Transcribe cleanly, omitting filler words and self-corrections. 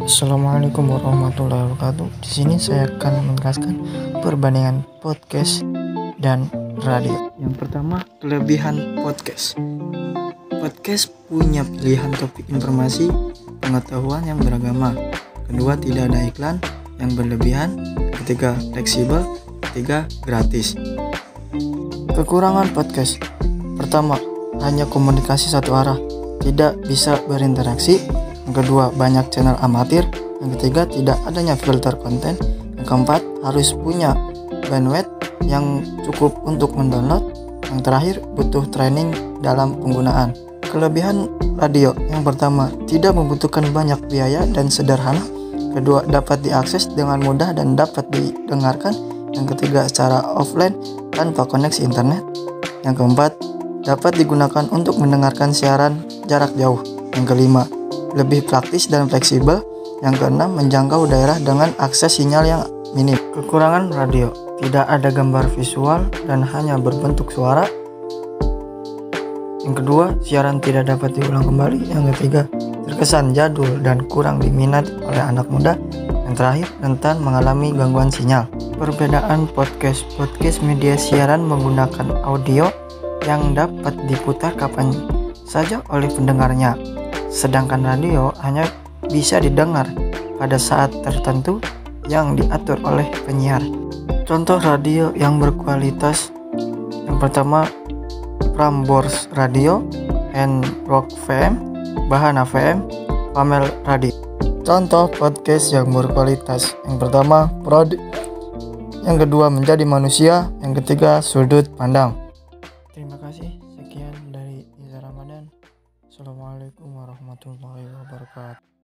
Assalamualaikum warahmatullahi wabarakatuh. Di sini saya akan menjelaskan perbandingan podcast dan radio. Yang pertama, kelebihan podcast. Podcast punya pilihan topik informasi, pengetahuan yang beragama. Kedua, tidak ada iklan yang berlebihan. Ketiga, fleksibel. Ketiga, gratis. Kekurangan podcast. Pertama, hanya komunikasi satu arah, tidak bisa berinteraksi. Yang kedua, banyak channel amatir. Yang ketiga, tidak adanya filter konten. Yang keempat, harus punya bandwidth yang cukup untuk mendownload. Yang terakhir, butuh training dalam penggunaan. Kelebihan radio. Yang pertama, tidak membutuhkan banyak biaya dan sederhana. Kedua, dapat diakses dengan mudah dan dapat didengarkan. Yang ketiga, secara offline tanpa koneksi internet. Yang keempat, dapat digunakan untuk mendengarkan siaran jarak jauh. Yang kelima, lebih praktis dan fleksibel. Yang keenam, menjangkau daerah dengan akses sinyal yang minim. Kekurangan radio, tidak ada gambar visual dan hanya berbentuk suara. Yang kedua, siaran tidak dapat diulang kembali. Yang ketiga, terkesan jadul dan kurang diminati oleh anak muda. Yang terakhir, rentan mengalami gangguan sinyal. Perbedaan podcast. Podcast media siaran menggunakan audio yang dapat diputar kapan saja oleh pendengarnya. Sedangkan radio hanya bisa didengar pada saat tertentu yang diatur oleh penyiar. Contoh radio yang berkualitas. Yang pertama, Prambors Radio, Rock FM, Bahana FM, Pamel Radio. Contoh podcast yang berkualitas. Yang pertama, Prod. Yang kedua, Menjadi Manusia. Yang ketiga, Sudut Pandang.